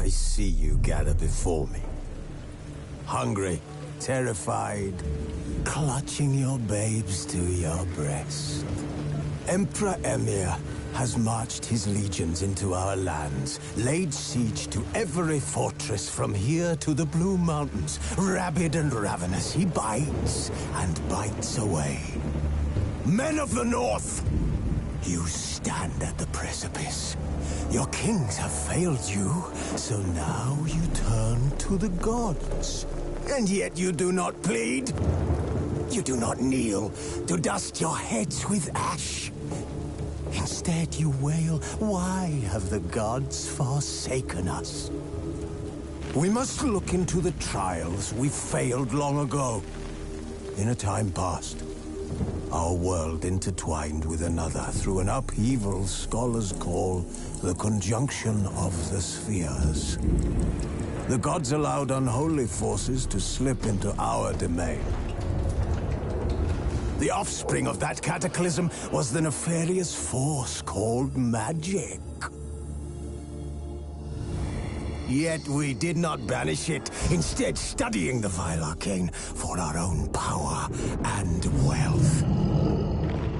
I see you gather before me. Hungry, terrified, clutching your babes to your breast. Emperor Emir has marched his legions into our lands, laid siege to every fortress from here to the Blue Mountains. Rabid and ravenous, he bites and bites away. Men of the North, you stand at the precipice. Your kings have failed you, so now you turn to the gods. And yet you do not plead. You do not kneel to dust your heads with ash. Instead you wail, why have the gods forsaken us? We must look into the trials we failed long ago. In a time past, our world intertwined with another through an upheaval scholars call the conjunction of the spheres. The gods allowed unholy forces to slip into our domain. The offspring of that cataclysm was the nefarious force called magic. Yet we did not banish it, instead studying the vile arcane for our own power and wealth.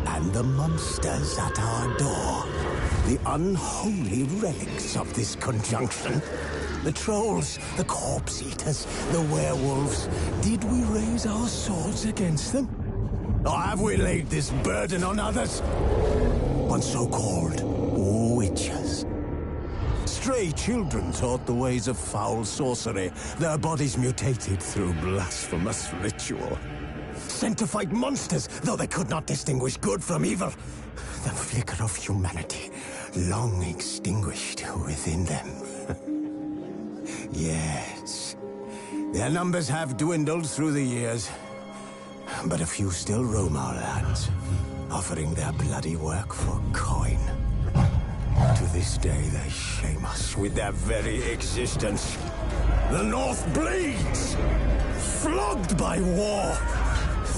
And the monsters at our door, the unholy relics of this conjunction. The trolls, the corpse-eaters, the werewolves. Did we raise our swords against them? Or have we laid this burden on others? On so-called witches. Stray children taught the ways of foul sorcery, their bodies mutated through blasphemous ritual. Sent to fight monsters, though they could not distinguish good from evil. The flicker of humanity, long extinguished within them. Yes, their numbers have dwindled through the years. But a few still roam our lands, offering their bloody work for coin. To this day, they shame us with their very existence. The North bleeds, flogged by war.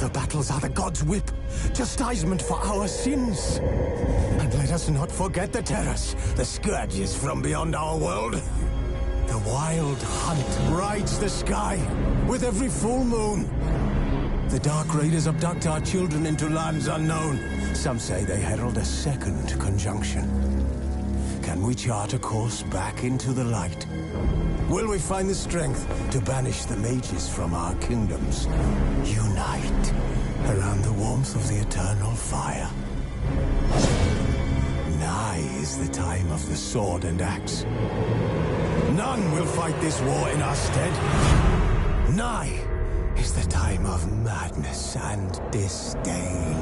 The battles are the gods' whip, chastisement for our sins. And let us not forget the terrors, the scourges from beyond our world. The wild hunt rides the sky with every full moon. The Dark Raiders abduct our children into lands unknown. Some say they herald a second conjunction. Can we chart a course back into the light? Will we find the strength to banish the mages from our kingdoms? Unite around the warmth of the eternal fire. Nigh is the time of the sword and axe. None will fight this war in our stead. Nigh is the time of madness and disdain.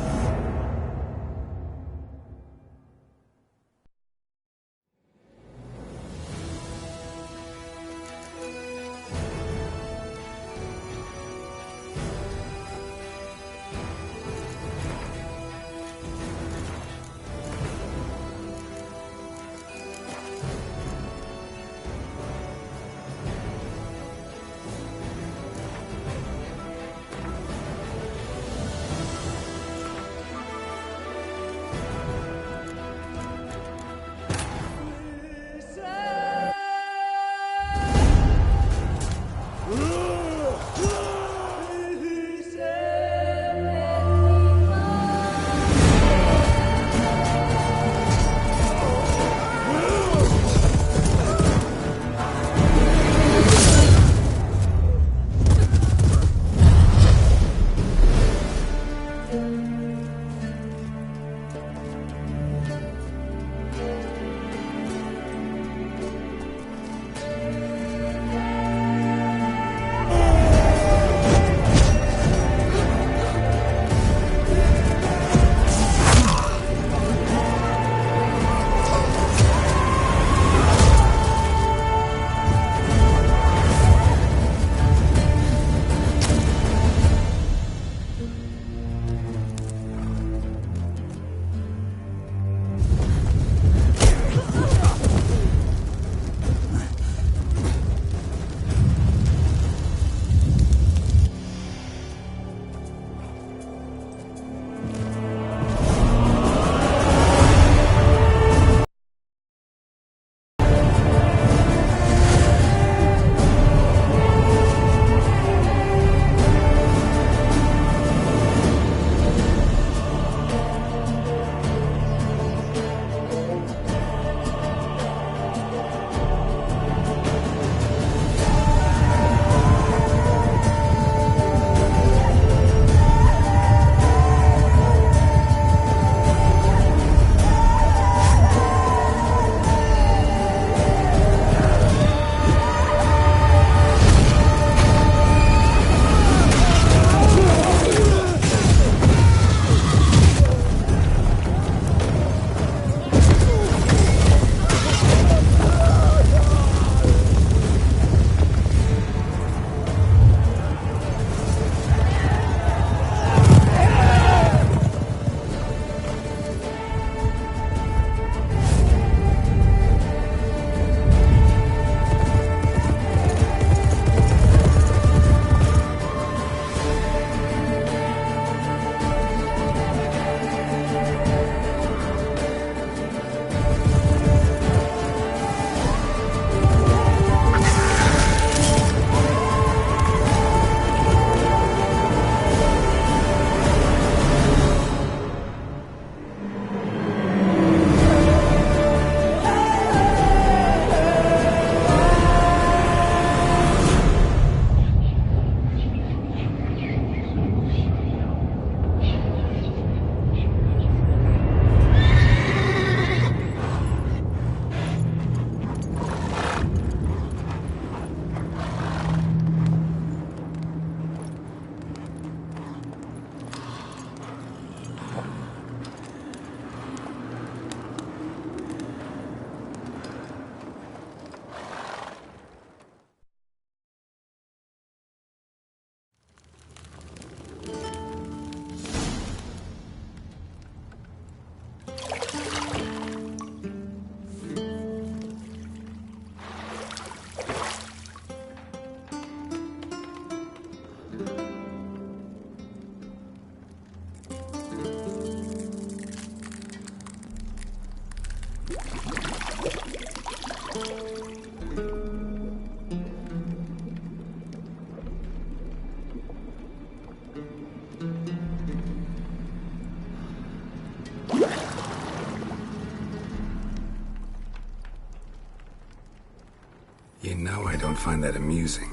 You know I don't find that amusing.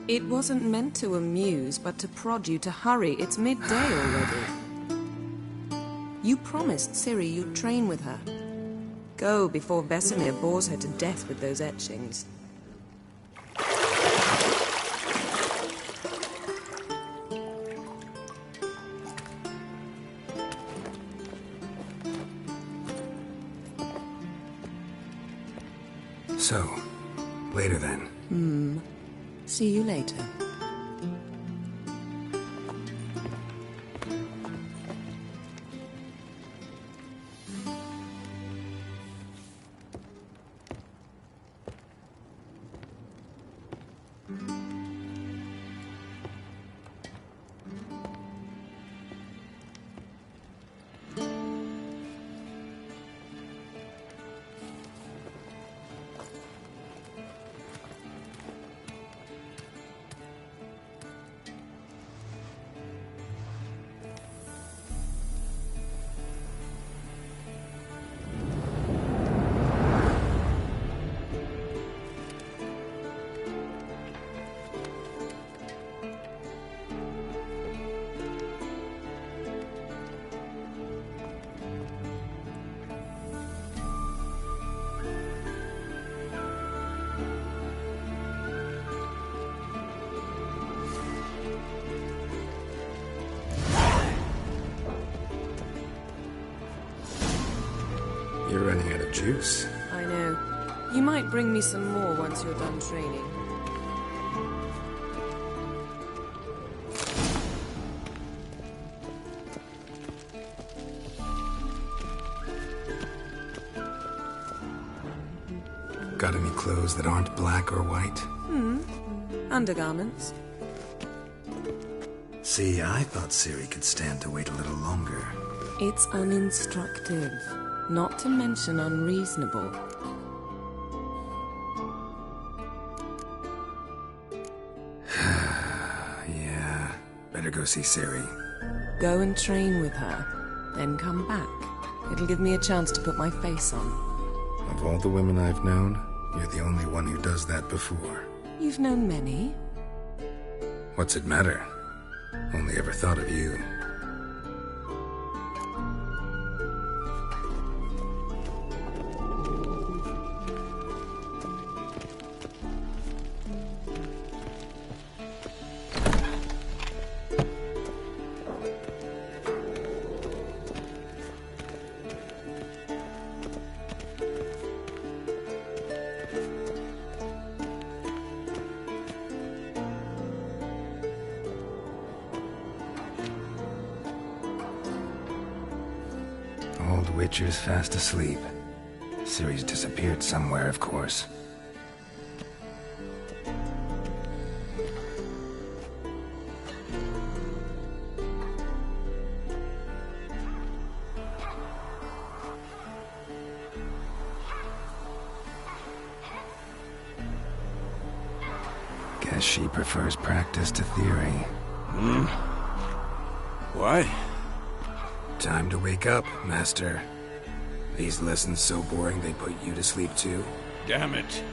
It wasn't meant to amuse, but to prod you to hurry. It's midday already. You promised Ciri you'd train with her. Go before Vesemir bores her to death with those etchings. So, later then. See you later. You're running out of juice. I know. You might bring me some more once you're done training. Got any clothes that aren't black or white? Undergarments. See, I thought Ciri could stand to wait a little longer. It's uninstructive, not to mention unreasonable. Yeah, better go see Ciri. Go and train with her, then come back. It'll give me a chance to put my face on. Of all the women I've known, you're the only one who does that before. You've known many. What's it matter? Only ever thought of you. Old Witcher's fast asleep. Ciri's disappeared somewhere, of course. Guess she prefers practice to theory. What? Time to wake up, Master. These lessons so boring they put you to sleep too? Damn it.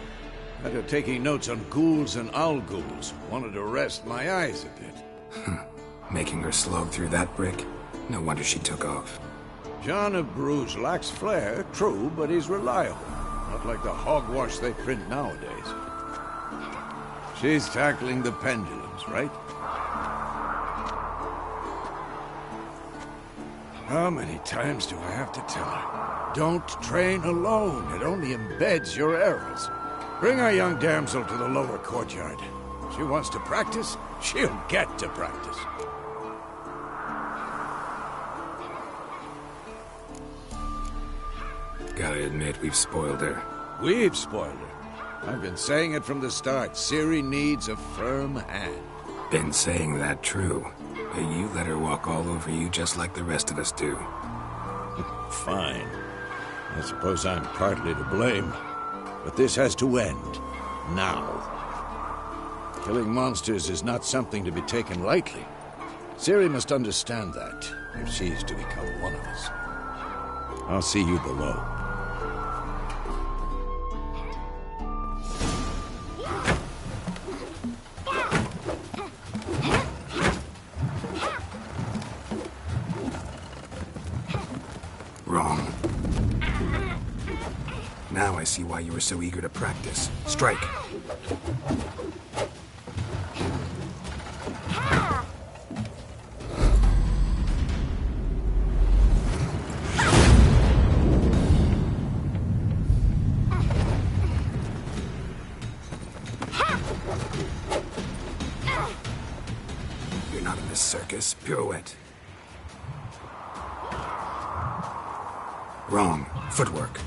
After taking notes on ghouls and owl ghouls, wanted to rest my eyes a bit. Making her slog through that brick? No wonder she took off. John of Bruges lacks flair, true, but he's reliable. Not like the hogwash they print nowadays. She's tackling the pendulums, right? How many times do I have to tell her? Don't train alone. It only embeds your errors. Bring our young damsel to the lower courtyard. She wants to practice, she'll get to practice. Gotta admit, we've spoiled her. We've spoiled her. I've been saying it from the start. Ciri needs a firm hand. Been saying that true. But you let her walk all over you just like the rest of us do. Fine. I suppose I'm partly to blame. But this has to end. Now. Killing monsters is not something to be taken lightly. Ciri must understand that, if she's to become one of us. I'll see you below. Wrong. Now I see why you were so eager to practice. Strike! You're not in this circus. Pirouette. Wrong. Footwork.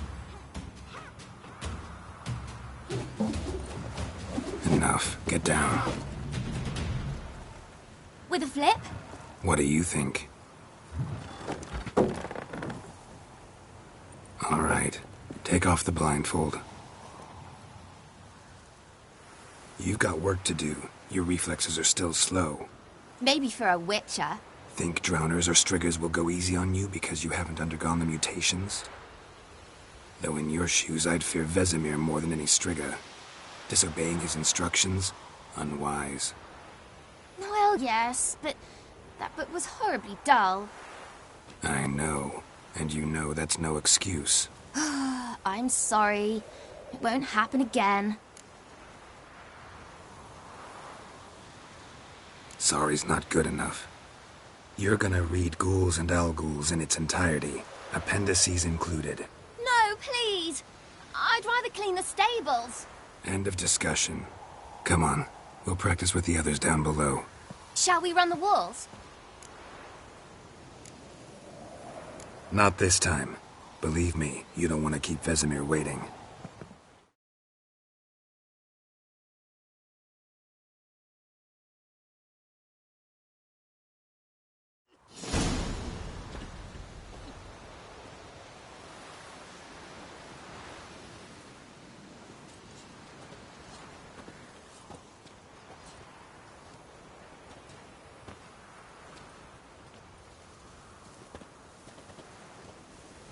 Enough. Get down. With a flip? What do you think? All right. Take off the blindfold. You've got work to do. Your reflexes are still slow. Maybe for a witcher. Think drowners or striggers will go easy on you because you haven't undergone the mutations? Though in your shoes, I'd fear Vesemir more than any strigger. Disobeying his instructions? Unwise. Well, yes, but that book was horribly dull. I know. And you know that's no excuse. I'm sorry. It won't happen again. Sorry's not good enough. You're gonna read Ghouls and Al-Ghouls in its entirety, appendices included. No, please! I'd rather clean the stables. End of discussion. Come on, we'll practice with the others down below. Shall we run the walls? Not this time. Believe me, you don't want to keep Vesemir waiting.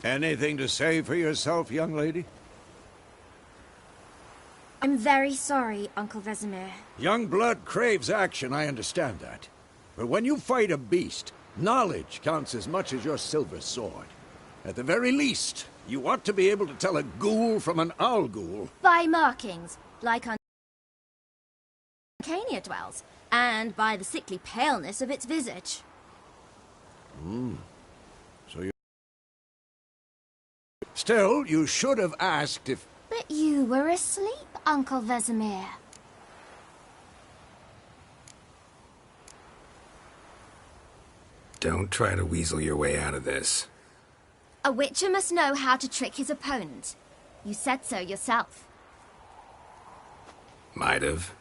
Anything to say for yourself, young lady? I'm very sorry, Uncle Vesemir. Young blood craves action, I understand that. But when you fight a beast, knowledge counts as much as your silver sword. At the very least, you ought to be able to tell a ghoul from an owl-ghoul. By markings, like on Cania dwells, and by the sickly paleness of its visage. So you... Still, you should have asked if... But you were asleep, Uncle Vesemir. Don't try to weasel your way out of this. A witcher must know how to trick his opponent. You said so yourself. Might have.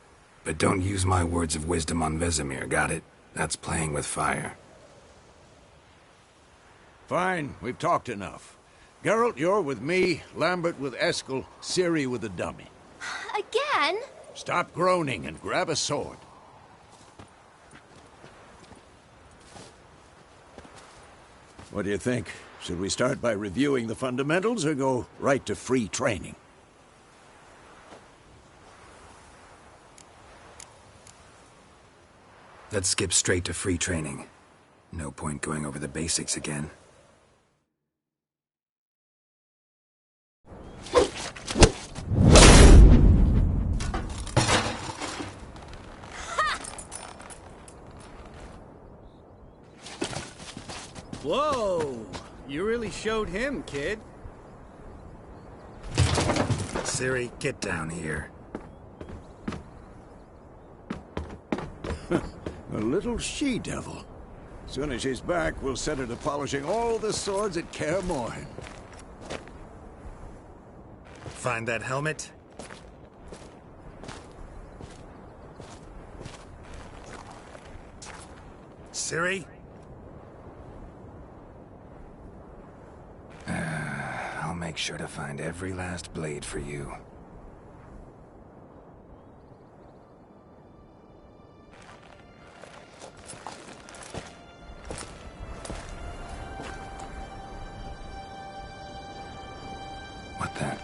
But don't use my words of wisdom on Vesemir, got it? That's playing with fire. Fine, we've talked enough. Geralt, you're with me, Lambert with Eskel, Ciri with the dummy. Again? Stop groaning and grab a sword. What do you think? Should we start by reviewing the fundamentals or go right to free training? Let's skip straight to free training. No point going over the basics again. Whoa! You really showed him, kid. Ciri, get down here. A little she-devil. Soon as she's back, we'll set her to polishing all the swords at Kaer Morhen. Find that helmet? Ciri? I'll make sure to find every last blade for you. What the?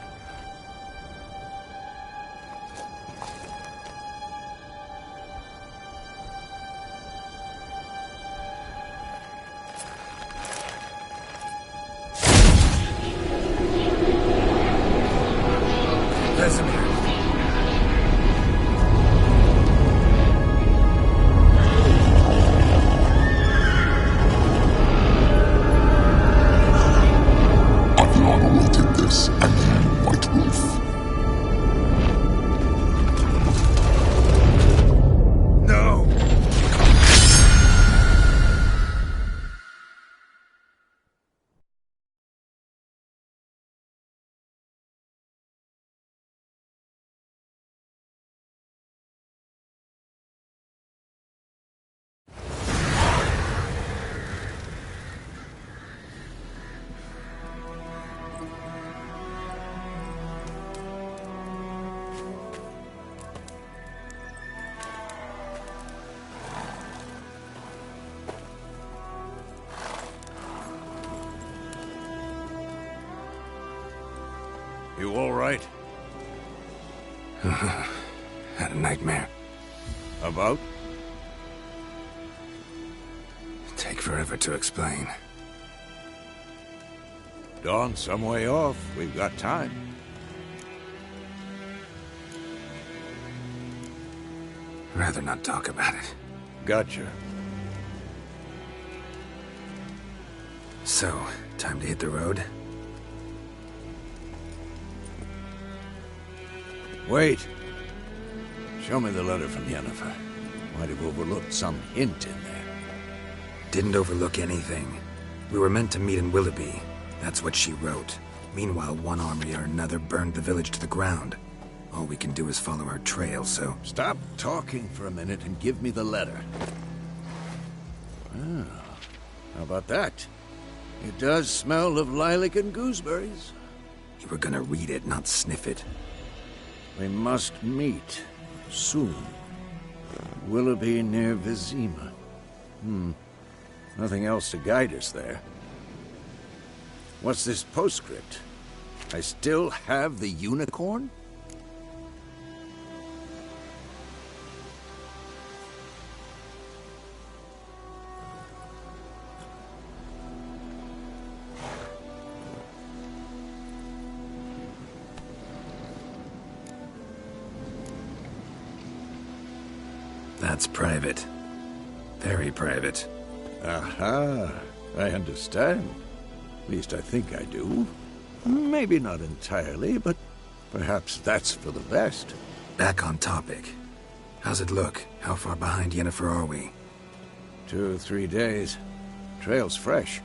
You all right? Had a nightmare. About? Take forever to explain. Dawn's some way off. We've got time. Rather not talk about it. Gotcha. So, time to hit the road? Wait. Show me the letter from Yennefer. Might have overlooked some hint in there. Didn't overlook anything. We were meant to meet in Willoughby. That's what she wrote. Meanwhile, one army or another burned the village to the ground. All we can do is follow her trail, so... Stop talking for a minute and give me the letter. Ah, how about that? It does smell of lilac and gooseberries. You were gonna read it, not sniff it. We must meet soon. Willoughby near Vizima. Nothing else to guide us there. What's this postscript? I still have the unicorn? That's private. Very private. Aha, I understand. At least I think I do. Maybe not entirely, but perhaps that's for the best. Back on topic. How's it look? How far behind Yennefer are we? 2 or 3 days. Trail's fresh,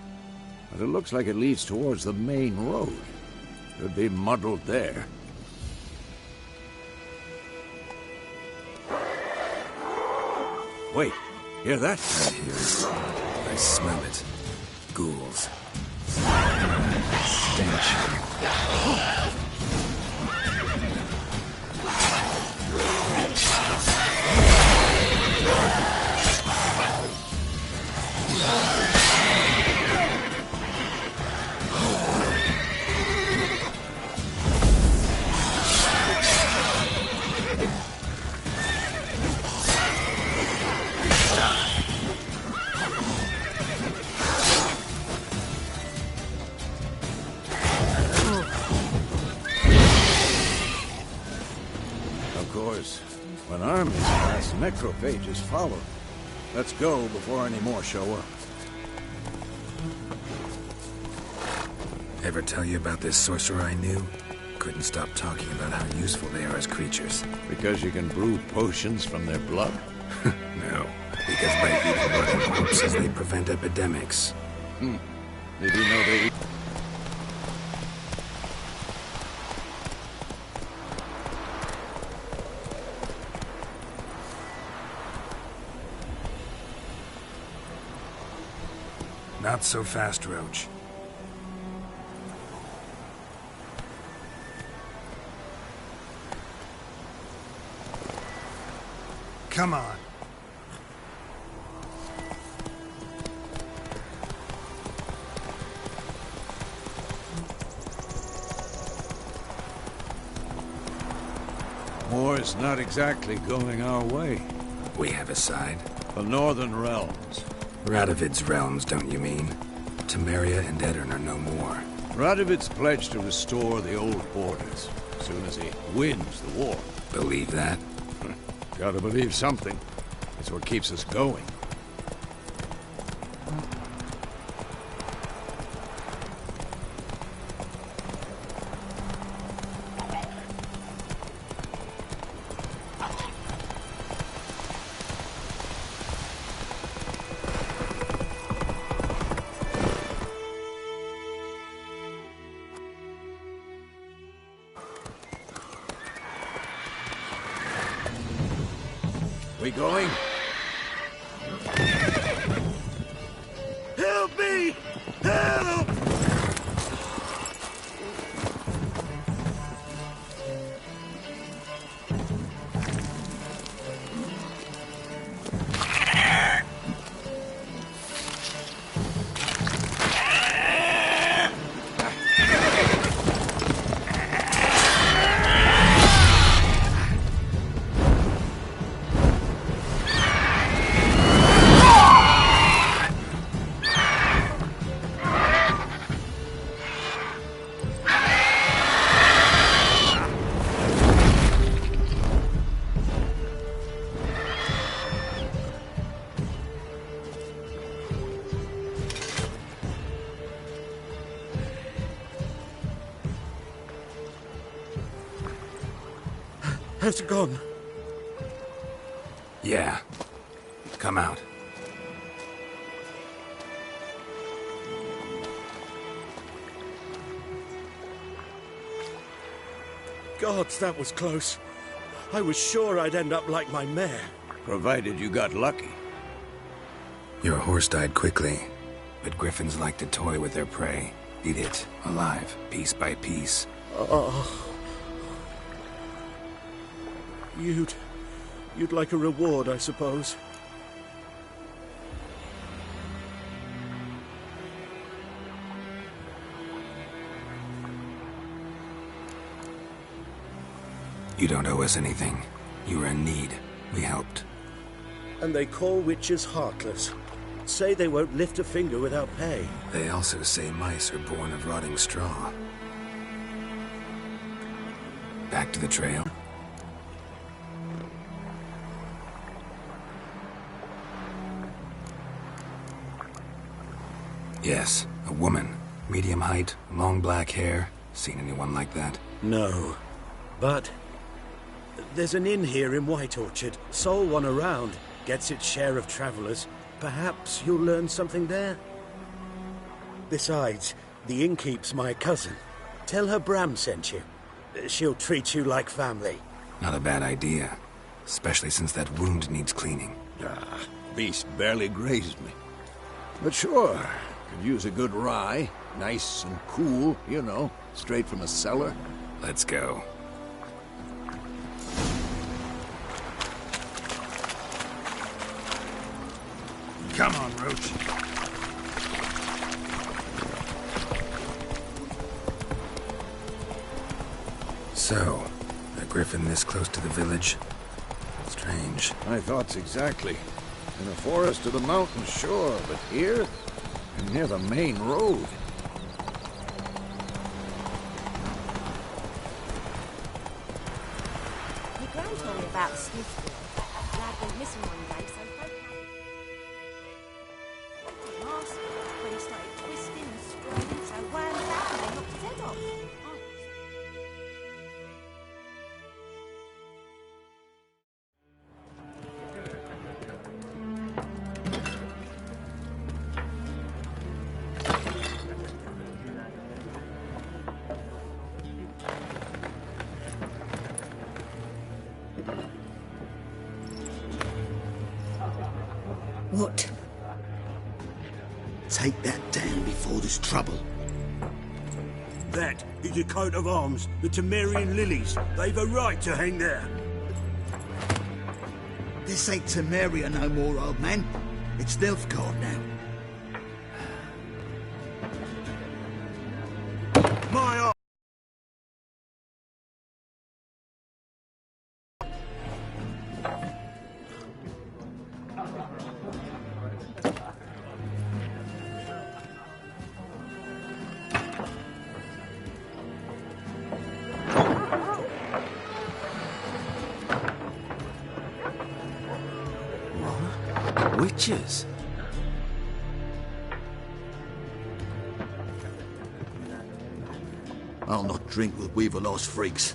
but it looks like it leads towards the main road. Could be muddled there. Wait, hear that? I hear it. I smell it. Ghouls. Stench. When armies pass, necrophages follow. Let's go before any more show up. Ever tell you about this sorcerer I knew? Couldn't stop talking about how useful they are as creatures. Because you can brew potions from their blood? No, because by eating rotting corpses they prevent epidemics. Did you know they eat... Not so fast, Roach. Come on. War's not exactly going our way. We have a side. The Northern Realms. Radovid's realms, don't you mean? Temeria and Edirn are no more. Radovid's pledged to restore the old borders, as soon as he wins the war. Believe that? Gotta believe something. It's what keeps us going. We going? Help me! Help! Has it gone? Yeah. Come out. Gods, that was close. I was sure I'd end up like my mare. Provided you got lucky. Your horse died quickly, but griffins like to toy with their prey. Eat it, alive, piece by piece. Oh. You'd like a reward, I suppose. You don't owe us anything. You were in need. We helped. And they call witches heartless. Say they won't lift a finger without pay. They also say mice are born of rotting straw. Back to the trail. Yes, a woman. Medium height, long black hair. Seen anyone like that? No. But there's an inn here in White Orchard. Sole one around. Gets its share of travelers. Perhaps you'll learn something there? Besides, the innkeep's my cousin. Tell her Bram sent you. She'll treat you like family. Not a bad idea. Especially since that wound needs cleaning. Beast barely grazed me. But sure, could use a good rye. Nice and cool, you know, straight from a cellar. Let's go. Come on, Roach. So, a griffin this close to the village? Strange. My thoughts exactly. In the forest of the mountains, sure, but here? And near the main road. My gran told me about Smithfield. Lad went missing one day, so folk last when he started twisting and spreading, so wham bam, they knocked his head off. What? take that down before there's trouble. That is a coat of arms, the Temerian lilies. They've a right to hang there. This ain't Temeria no more, old man. It's Nilfgaard now. My arm! Witches? I'll not drink with Weaverlost freaks.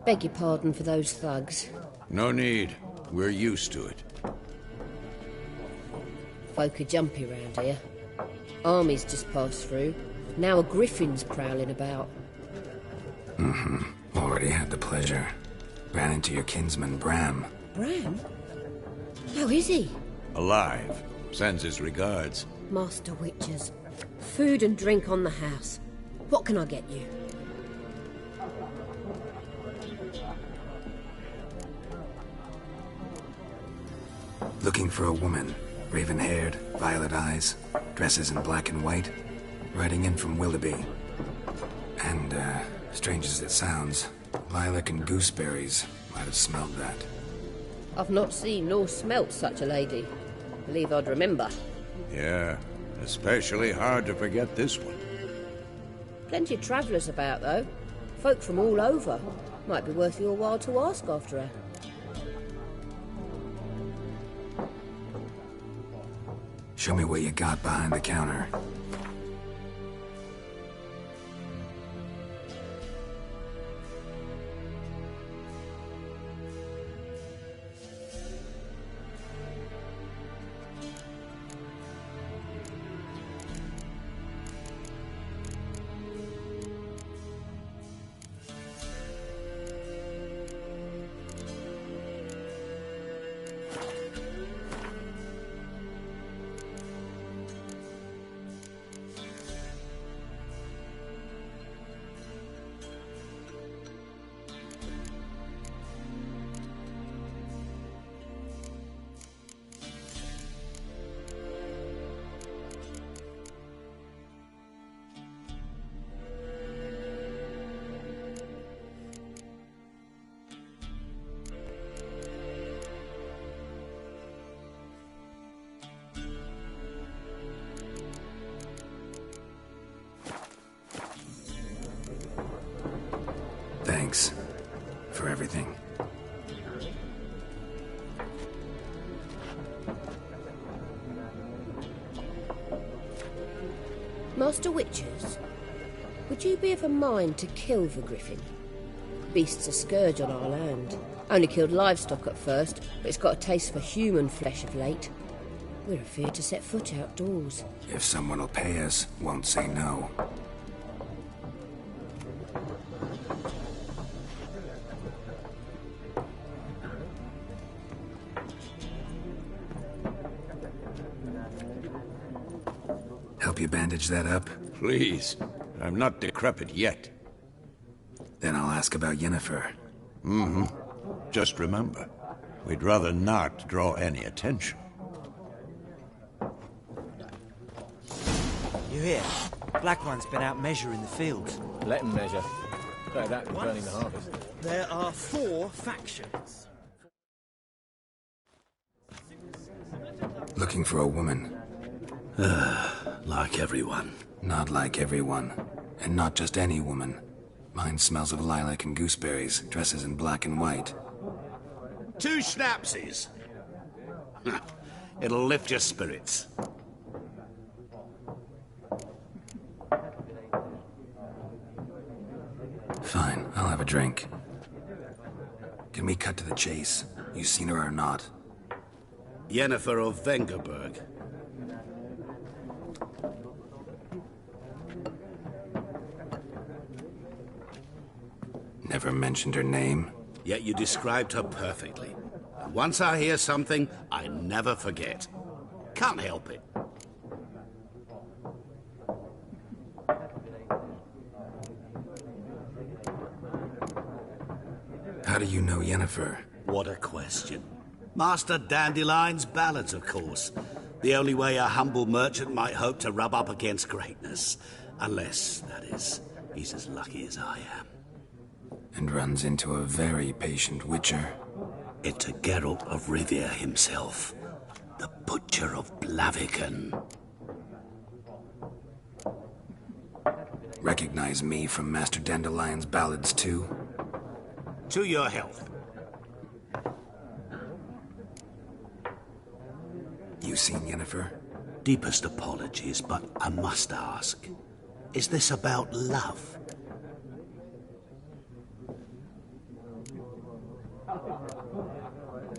Beg your pardon for those thugs. No need. We're used to it. Folk are jumpy round here. Armies just passed through. Now a griffin's prowling about. Already had the pleasure. Ran into your kinsman, Bram. Bram? How is he? Alive. Sends his regards. Master Witches. Food and drink on the house. What can I get you? Looking for a woman. Raven-haired, violet eyes, dresses in black and white. Riding in from Willoughby. And, strange as it sounds, lilac and gooseberries might have smelled that. I've not seen nor smelt such a lady. Believe I'd remember. Yeah, especially hard to forget this one. Plenty of travellers about, though. Folk from all over. Might be worth your while to ask after her. Show me what you got behind the counter. Thanks for everything. Master Witches, would you be of a mind to kill the griffin? Beast's a scourge on our land. Only killed livestock at first, but it's got a taste for human flesh of late. We're afeard to set foot outdoors. If someone will pay us, won't say no. Help you bandage that up? Please. I'm not decrepit yet. Then I'll ask about Yennefer. Just remember, we'd rather not draw any attention. You hear? Black One's been out measuring the fields. Let him measure. Better that than burning the harvest. There are 4 factions. Looking for a woman. Like everyone. Not like everyone. And not just any woman. Mine smells of lilac and gooseberries, dresses in black and white. 2 schnapsies. It'll lift your spirits. Fine, I'll have a drink. Can we cut to the chase? You seen her or not? Yennefer of Vengerberg. Never mentioned her name? Yet you described her perfectly. And once I hear something, I never forget. Can't help it. How do you know Yennefer? What a question. Master Dandelion's ballads, of course. The only way a humble merchant might hope to rub up against greatness. Unless, that is, he's as lucky as I am. And runs into a very patient witcher. Into Geralt of Rivia himself. The Butcher of Blaviken. Recognize me from Master Dandelion's ballads, too? To your health. You seen Yennefer? Deepest apologies, but I must ask. Is this about love?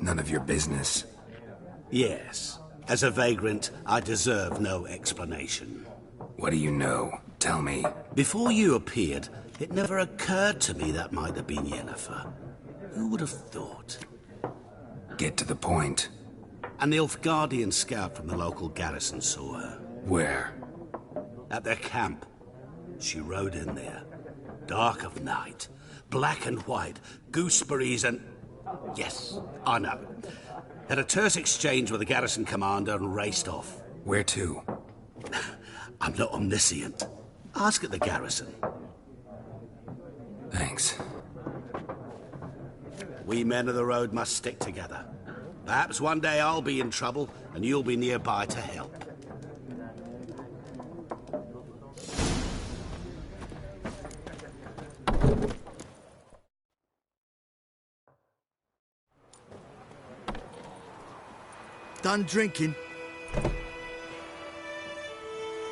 None of your business. Yes. As a vagrant, I deserve no explanation. What do you know? Tell me. Before you appeared, it never occurred to me that might have been Yennefer. Who would have thought? Get to the point. An Nilfgaardian scout from the local garrison saw her. Where? At their camp. She rode in there. Dark of night. Black and white. Gooseberries and... Yes, I know. Had a terse exchange with the garrison commander and raced off. Where to? I'm not omniscient. Ask at the garrison. Thanks. We men of the road must stick together. Perhaps one day I'll be in trouble and you'll be nearby to help. Done drinking?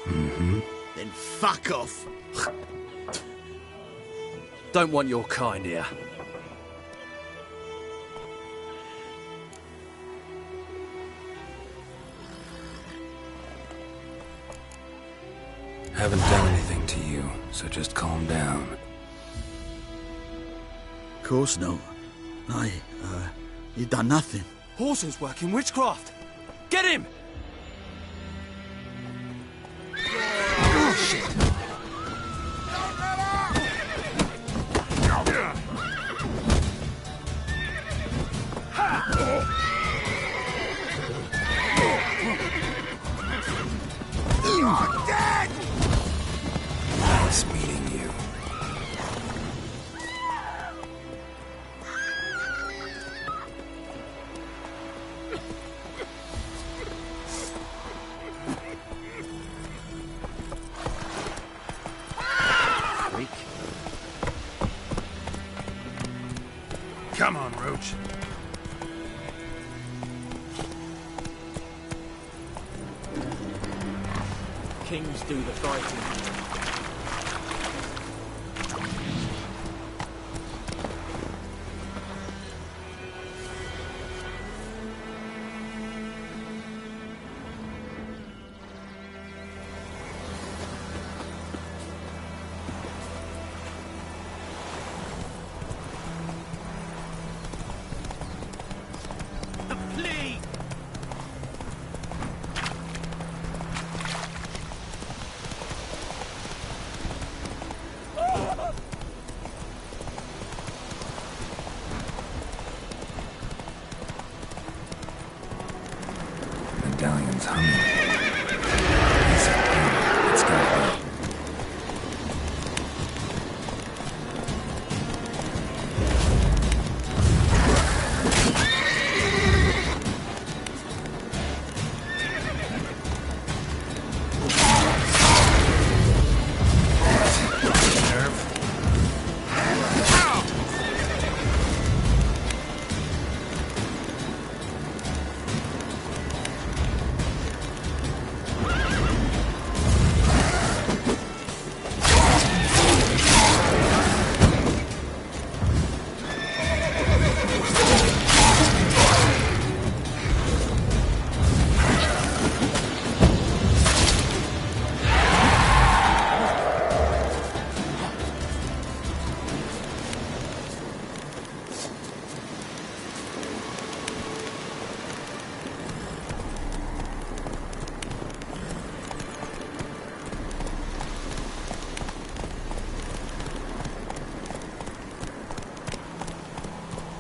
Mm-hmm. Then fuck off. Don't want your kind here. Haven't done anything to you, so just calm down. Of course not. You done nothing. Horses work in witchcraft. Get him! Oh, shit! Dead! Nice meeting you. Freak. Come on, Roach. Kings do the fighting.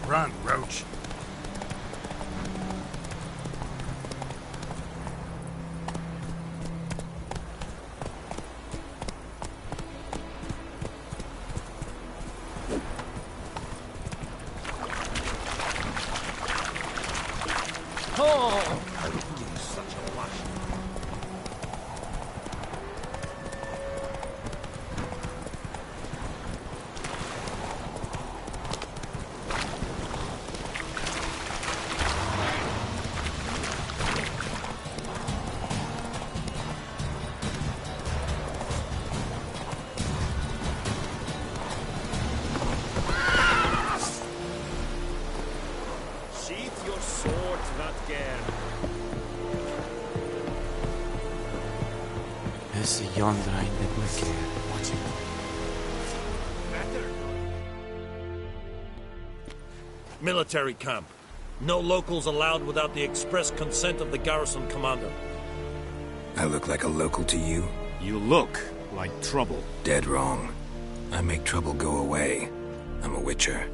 Run, Roach. Oh! Esse yonder ainda blicker. Watch him. Military camp. No locals allowed without the express consent of the garrison commander. I look like a local to you? You look like trouble. Dead wrong. I make trouble go away. I'm a witcher.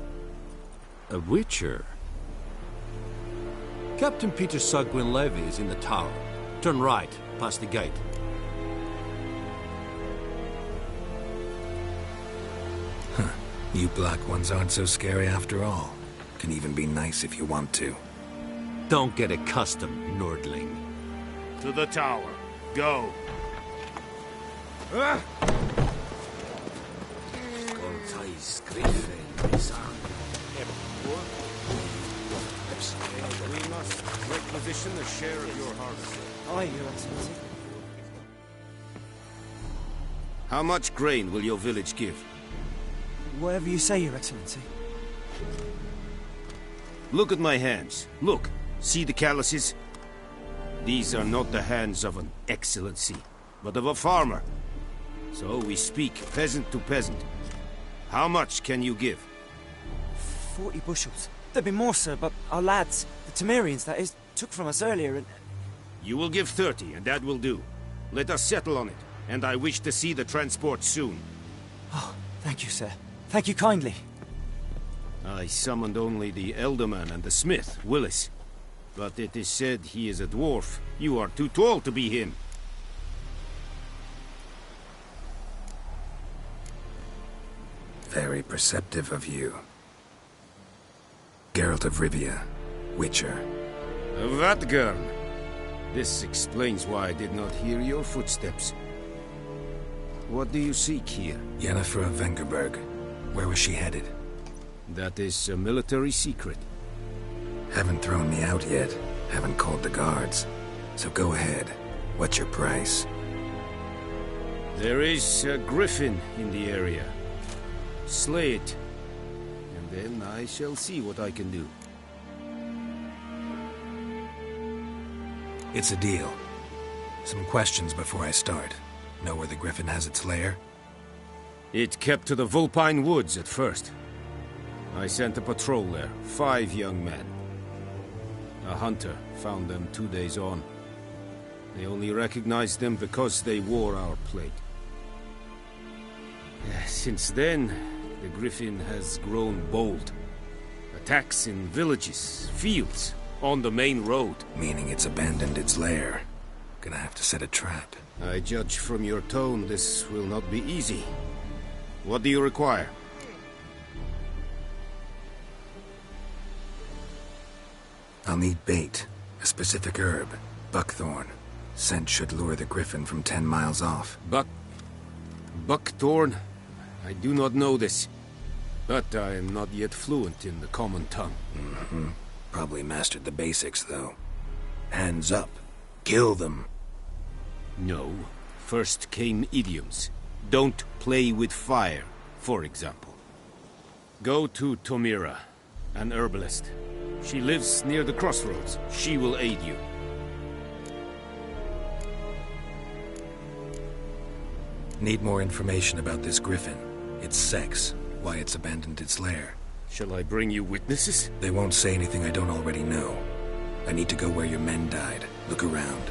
A witcher? Captain Peter Sugwin Levy is in the tower. Turn right, past the gate. Huh. You black ones aren't so scary after all. Can even be nice if you want to. Don't get accustomed, Nordling. To the tower. Go. We must requisition a share of your harvest. Aye, Your Excellency. How much grain will your village give? Whatever you say, Your Excellency. Look at my hands. Look. See the calluses? These are not the hands of an excellency, but of a farmer. So we speak peasant to peasant. How much can you give? 40 bushels. There'd be more, sir, but our lads, the Temerians, that is, took from us earlier and... You will give 30, and that will do. Let us settle on it, and I wish to see the transport soon. Oh, thank you, sir. Thank you kindly. I summoned only the Elderman and the smith, Willis. But it is said he is a dwarf. You are too tall to be him. Very perceptive of you. Geralt of Rivia, Witcher. Vatgarn. This explains why I did not hear your footsteps. What do you seek here? Yennefer of Vengerberg. Where was she headed? That is a military secret. Haven't thrown me out yet. Haven't called the guards. So go ahead. What's your price? There is a griffin in the area. Slay it. And then I shall see what I can do. It's a deal. Some questions before I start. Know where the griffin has its lair? It kept to the Vulpine Woods at first. I sent a patrol there, 5 young men. A hunter found them 2 days on. They only recognized them because they wore our plate. Since then, the griffin has grown bold. Attacks in villages, fields, on the main road. Meaning it's abandoned its lair. Gonna have to set a trap. I judge from your tone this will not be easy. What do you require? I'll need bait. A specific herb. Buckthorn. Scent should lure the griffin from 10 miles off. Buckthorn? I do not know this. But I am not yet fluent in the common tongue. Mm-hmm. Probably mastered the basics, though. Hands up. Kill them. No. First came idioms. Don't play with fire, for example. Go to Tomira, an herbalist. She lives near the crossroads. She will aid you. Need more information about this griffin. Its sex, why it's abandoned its lair. Shall I bring you witnesses? They won't say anything I don't already know. I need to go where your men died. Look around.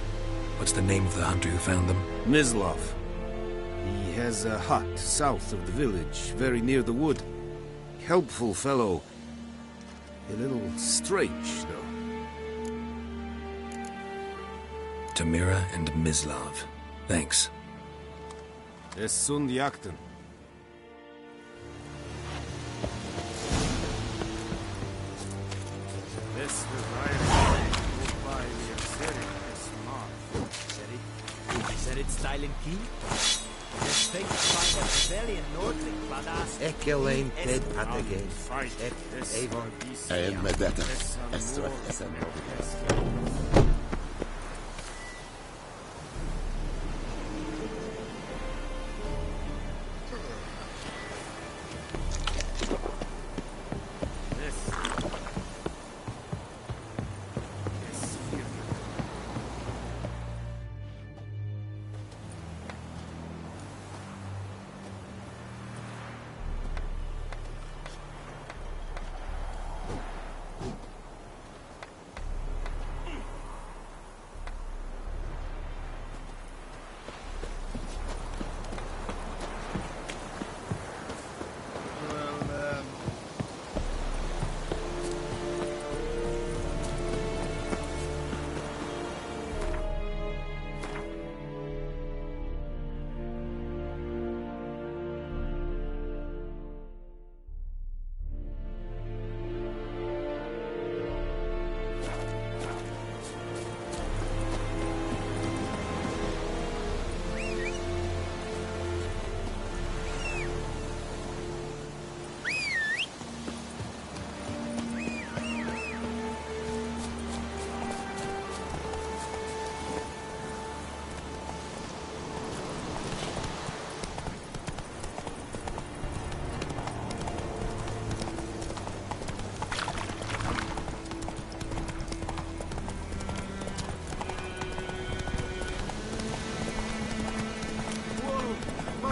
What's the name of the hunter who found them? Mislov. He has a hut south of the village, very near the wood. Helpful fellow. A little strange, though. Tamira and Mislav. Thanks. Es sunt jakten. This Is it style and key? This thing find a rebellion Nordling badass. Ekelein ted atagay. Avon. I am Medetta. Estra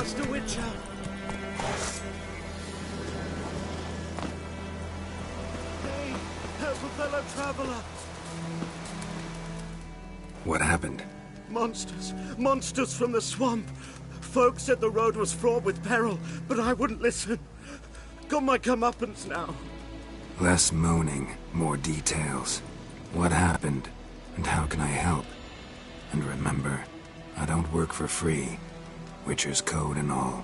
Master Witcher! Hey, help a fellow traveler! What happened? Monsters! Monsters from the swamp! Folks said the road was fraught with peril, but I wouldn't listen. Got my comeuppance now. Less moaning, more details. What happened, and how can I help? And remember, I don't work for free. Witcher's code and all.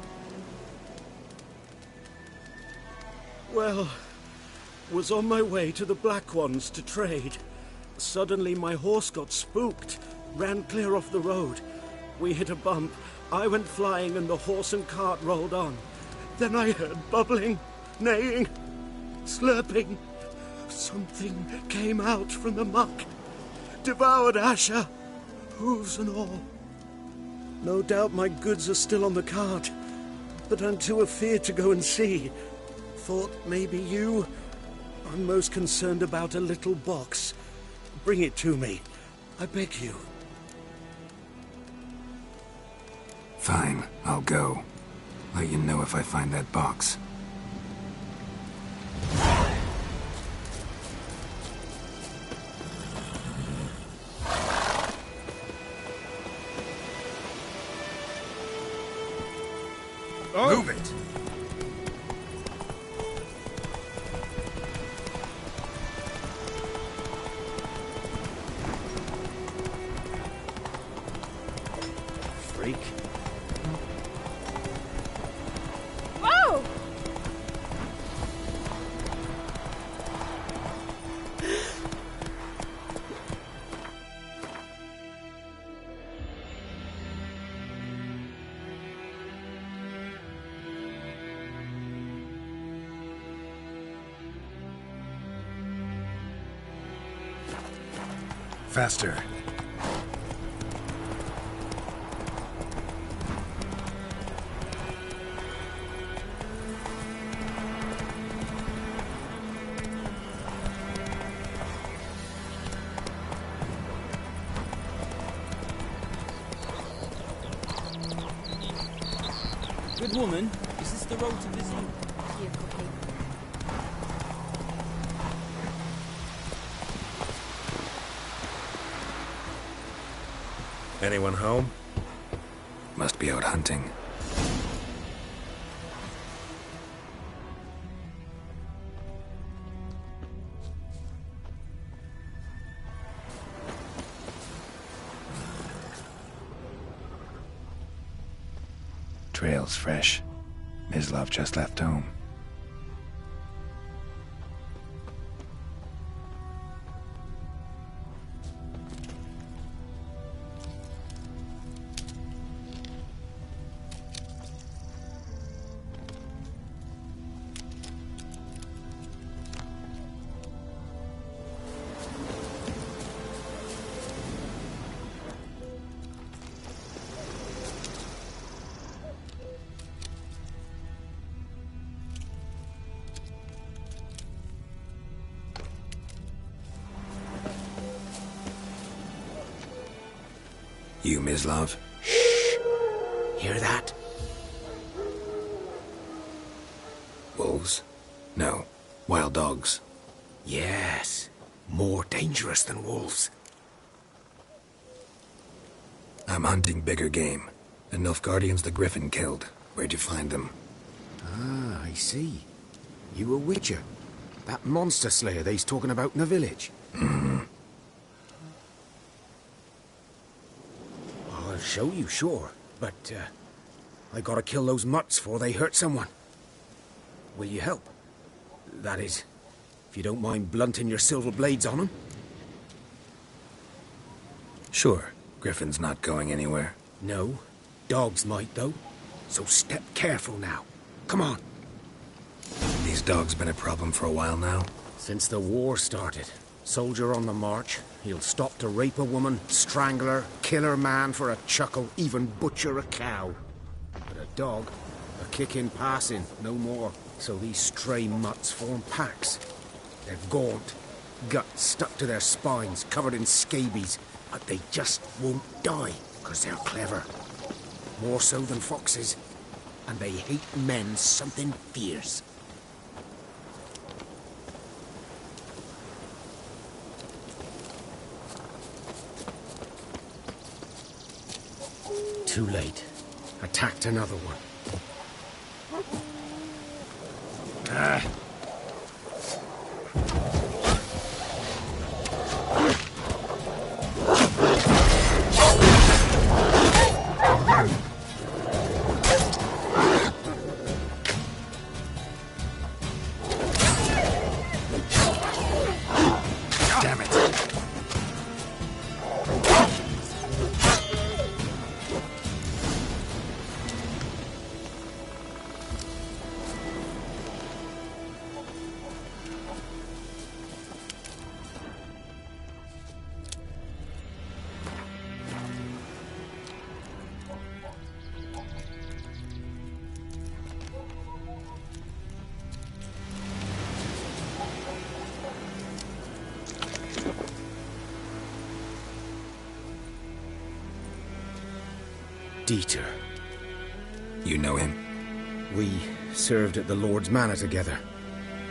Well, was on my way to the Black Ones to trade. Suddenly my horse got spooked, ran clear off the road. We hit a bump, I went flying and the horse and cart rolled on. Then I heard bubbling, neighing, slurping. Something came out from the muck, devoured Asher, hooves and all. No doubt my goods are still on the cart, but I'm too afeard to go and see. Thought maybe you. I'm most concerned about a little box. Bring it to me. I beg you. Fine, I'll go. Let you know if I find that box. Move it! Freak. Whoa! Faster. Good woman, is this the road to visit? Anyone home? Must be out hunting. Trail's fresh. Mislav just left home. You, Mislav? Shh! Hear that? Wolves? No. Wild dogs. Yes. More dangerous than wolves. I'm hunting bigger game. The Nilfgaardians the Griffin killed. Where'd you find them? Ah, I see. You a witcher. That monster slayer they's talking about in the village. Mm-hmm. I'll show you, sure. But, I gotta kill those mutts before they hurt someone. Will you help? That is, if you don't mind blunting your silver blades on them. Sure. Griffin's not going anywhere. No. Dogs might, though. So step careful now. Come on. These dogs been a problem for a while now? Since the war started. Soldier on the march. He'll stop to rape a woman, strangle her, kill her man for a chuckle, even butcher a cow. But a dog, a kick in passing, no more. So these stray mutts form packs. They're gaunt, guts stuck to their spines, covered in scabies. But they just won't die, because they're clever. More so than foxes. And they hate men something fierce. Too late. Attacked another one. Ah. Damn it. Dieter. You know him? We served at the Lord's Manor together,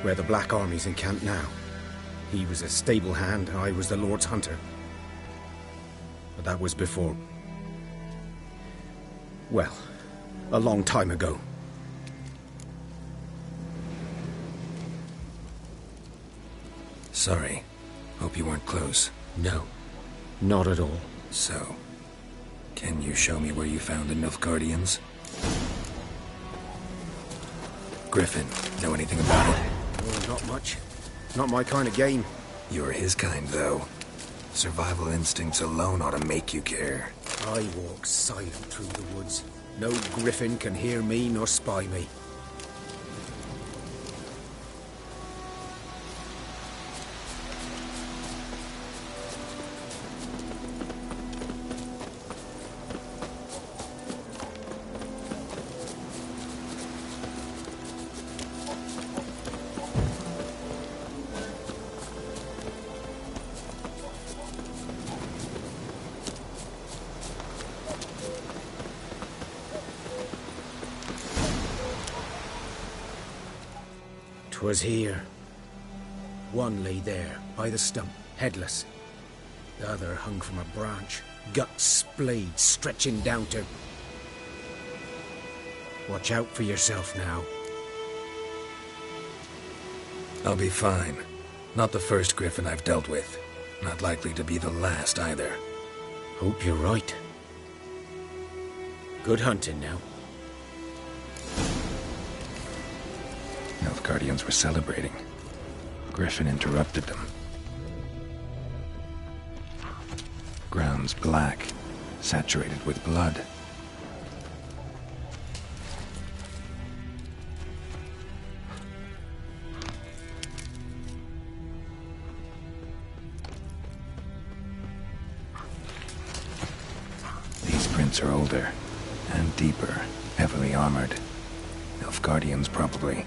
where the Black Army's encamped now. He was a stable hand, I was the Lord's hunter. But that was before... well, a long time ago. Sorry. Hope you weren't close. No, not at all. So, can you show me where you found the Nilfgaardians? Griffin, know anything about it? Oh, not much. Not my kind of game. You're his kind, though. Survival instincts alone ought to make you care. I walk silent through the woods. No griffin can hear me nor spy me. Was here. One lay there, by the stump, headless. The other hung from a branch, guts splayed, stretching down to... Watch out for yourself now. I'll be fine. Not the first griffin I've dealt with. Not likely to be the last, either. Hope you're right. Good hunting now. Nilfgaardians were celebrating. Griffin interrupted them. Ground's black, saturated with blood. These prints are older and deeper, heavily armored. Nilfgaardians, probably.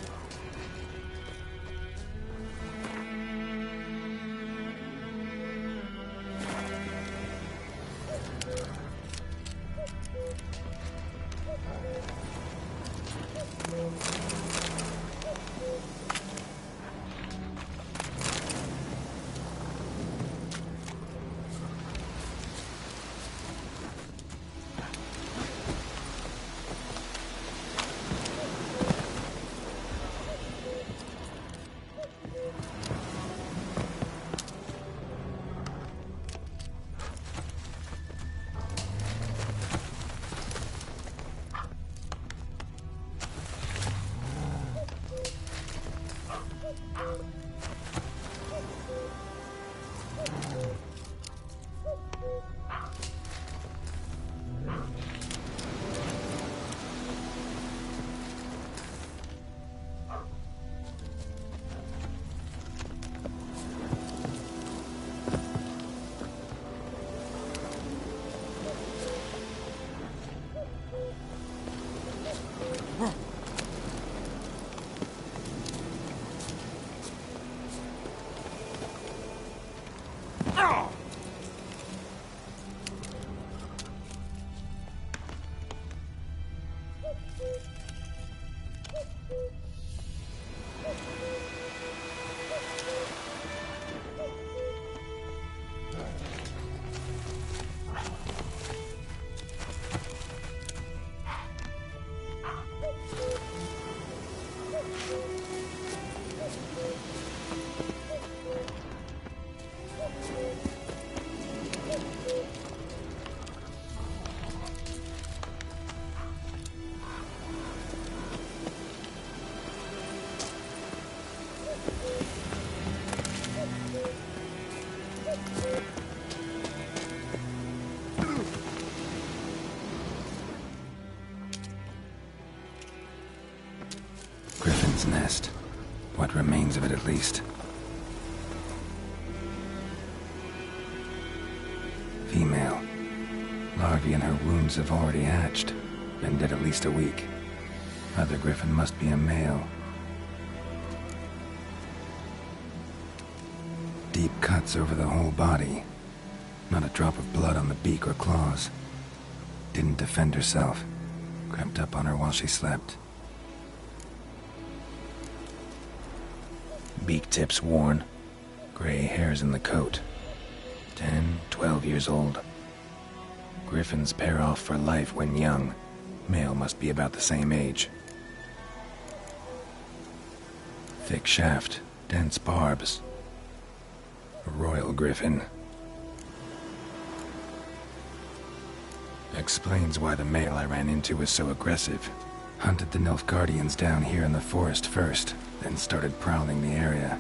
Nest. What remains of it, at least. Female. Larvae in her wounds have already hatched. Been dead at least a week. Other griffin must be a male. Deep cuts over the whole body. Not a drop of blood on the beak or claws. Didn't defend herself. Crept up on her while she slept. Beak tips worn. Gray hairs in the coat. 10, 12 years old. Griffins pair off for life when young. Male must be about the same age. Thick shaft, dense barbs. A royal griffin. Explains why the male I ran into was so aggressive. Hunted the Nilfgaardians down here in the forest first, then started prowling the area.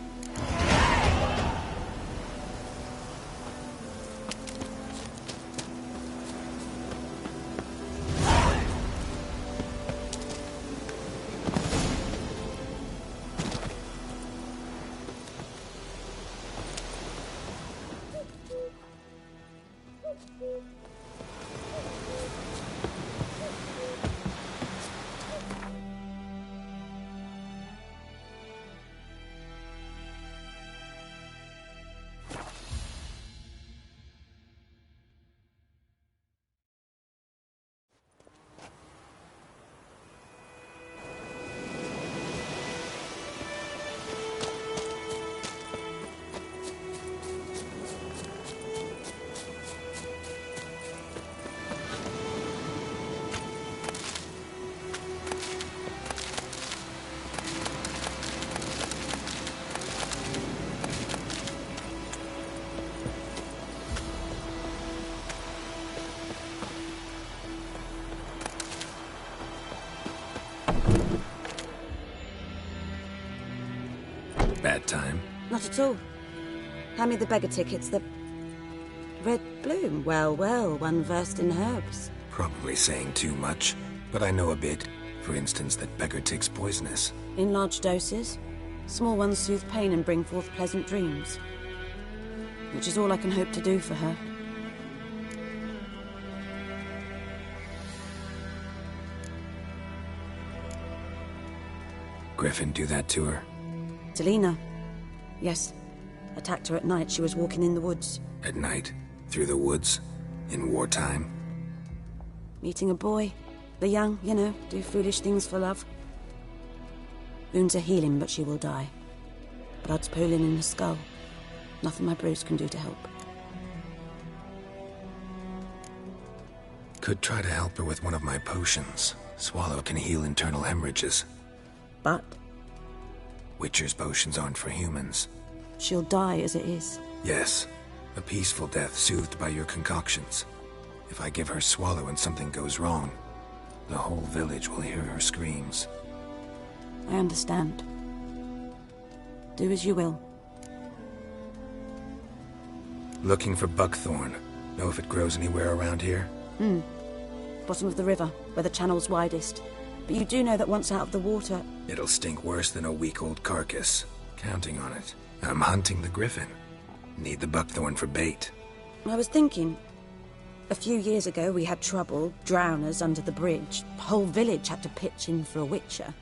time. Not at all. Hand me the beggar tickets, the... Red bloom. Well, well, one versed in herbs. Probably saying too much, but I know a bit. For instance, that beggar tick's poisonous. In large doses. Small ones soothe pain and bring forth pleasant dreams. Which is all I can hope to do for her. Griffin do that to her? Delina. Yes. Attacked her at night. She was walking in the woods. At night? Through the woods? In wartime? Meeting a boy. The young, you know, do foolish things for love. Wounds are healing, but she will die. Blood's pooling in the skull. Nothing my bruise can do to help. Could try to help her with one of my potions. Swallow can heal internal hemorrhages. But? Witcher's potions aren't for humans. She'll die as it is. Yes. A peaceful death soothed by your concoctions. If I give her Swallow and something goes wrong, the whole village will hear her screams. I understand. Do as you will. Looking for buckthorn. Know if it grows anywhere around here? Bottom of the river, where the channel's widest. But you do know that once out of the water... It'll stink worse than a week-old carcass. Counting on it. I'm hunting the griffin. Need the buckthorn for bait. I was thinking... A few years ago we had trouble, drowners under the bridge. The whole village had to pitch in for a witcher.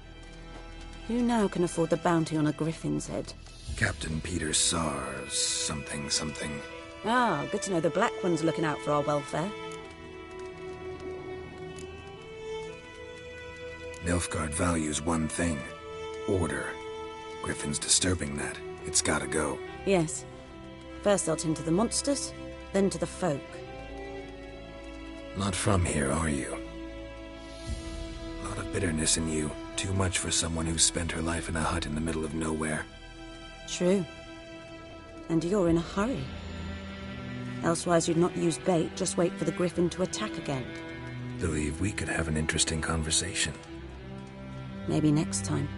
Who now can afford the bounty on a griffin's head? Captain Peter Sars, something. Ah, good to know the Black One's looking out for our welfare. Nilfgaard values one thing. Order. Griffin's disturbing that. It's gotta go. Yes. First they'll tend to the monsters, then to the folk. Not from here, are you? A lot of bitterness in you. Too much for someone who's spent her life in a hut in the middle of nowhere. True. And you're in a hurry. Elsewise you'd not use bait, just wait for the griffin to attack again. Believe we could have an interesting conversation. Maybe next time.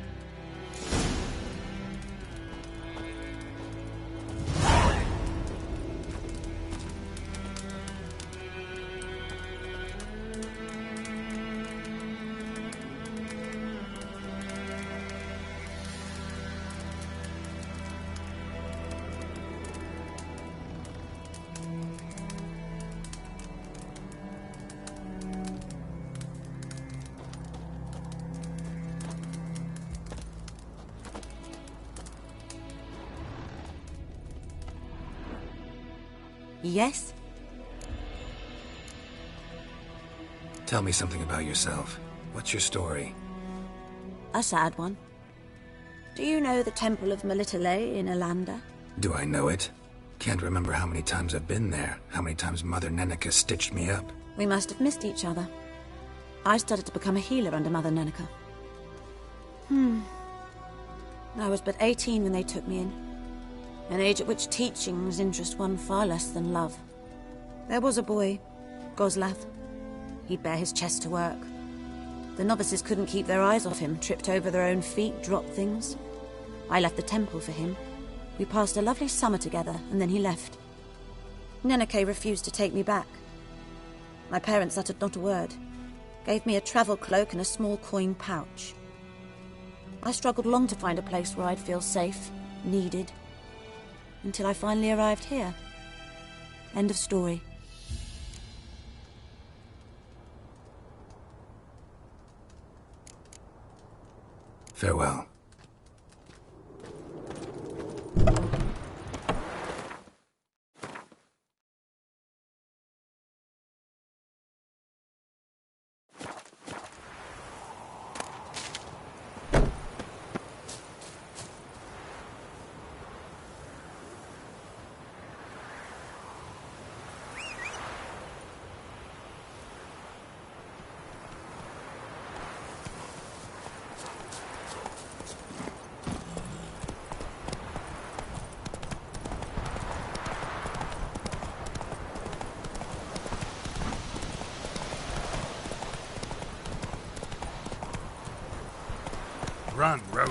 Yes? Tell me something about yourself. What's your story? A sad one. Do you know the Temple of Melitele in Alanda? Do I know it? Can't remember how many times I've been there, how many times Mother Neneka stitched me up. We must have missed each other. I started to become a healer under Mother Neneka. I was but 18 when they took me in. An age at which teachings interest one far less than love. There was a boy, Goslath. He'd bare his chest to work. The novices couldn't keep their eyes off him, tripped over their own feet, dropped things. I left the temple for him. We passed a lovely summer together, and then he left. Neneke refused to take me back. My parents uttered not a word. Gave me a travel cloak and a small coin pouch. I struggled long to find a place where I'd feel safe, needed. Until I finally arrived here. End of story. Farewell. Run, Roach.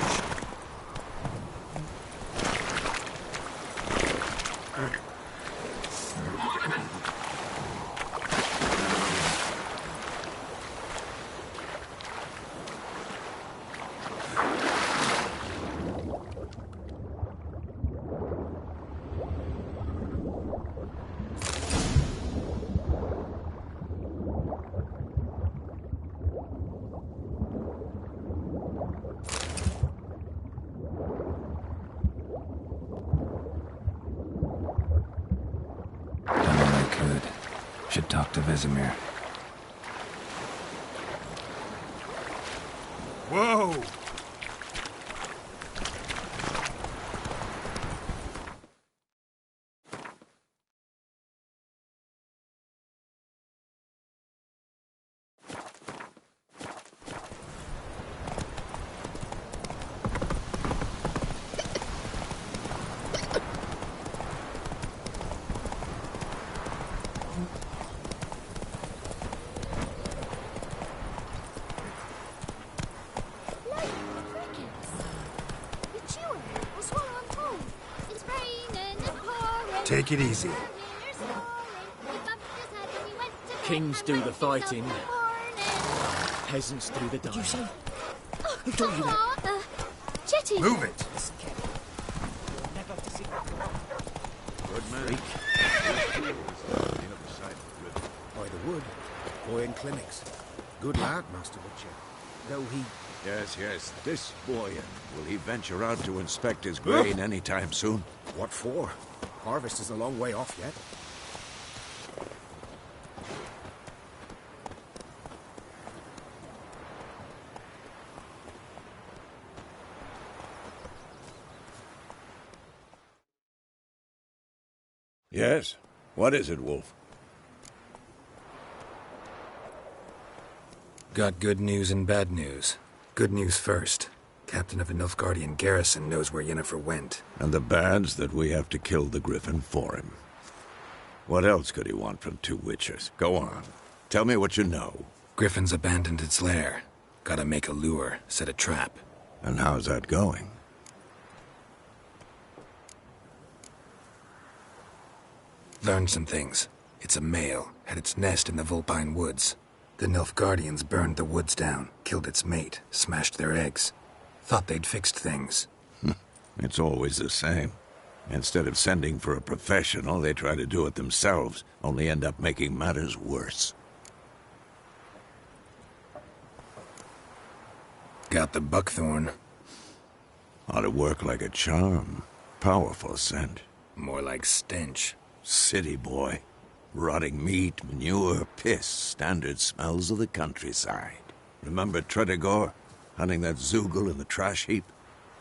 talk to Vesemir. Whoa! Take it easy. Kings do the fighting. Peasants do the dying. Did you say? Who told you that? Jetty! Move it! Good man. By the wood. Boy in clinics. Good lad, Master Witcher. Though he... Yes. This boy. Will he venture out to inspect his grain anytime soon? What for? Harvest is a long way off yet. Yes? What is it, Wolf? Got good news and bad news. Good news first. Captain of the Nilfgaardian garrison knows where Yennefer went. And the bad's that we have to kill the griffin for him. What else could he want from two witchers? Go on. Tell me what you know. Griffin's abandoned its lair. Gotta make a lure, set a trap. And how's that going? Learned some things. It's a male, had its nest in the Vulpine Woods. The Nilfgaardians burned the woods down, killed its mate, smashed their eggs. Thought they'd fixed things. It's always the same. Instead of sending for a professional, they try to do it themselves, only end up making matters worse. Got the buckthorn. Ought to work like a charm. Powerful scent. More like stench. City boy. Rotting meat, manure, piss, standard smells of the countryside. Remember Tredegor? Hunting that Zoogle in the trash heap?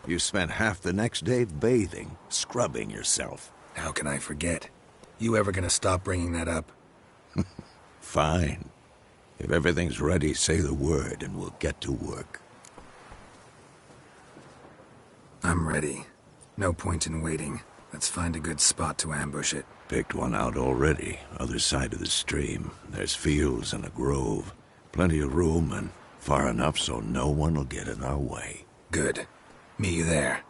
You spent half the next day bathing, scrubbing yourself. How can I forget? You ever gonna stop bringing that up? Fine. If everything's ready, say the word and we'll get to work. I'm ready. No point in waiting. Let's find a good spot to ambush it. Picked one out already, other side of the stream. There's fields and a grove. Plenty of room and far enough so no one will get in our way. Good. Meet you there.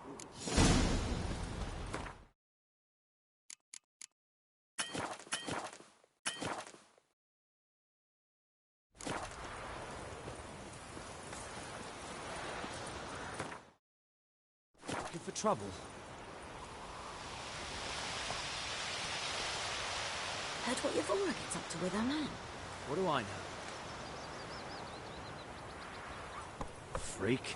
Looking for trouble? Heard what Yvonne gets up to with her man. What do I know? Freak.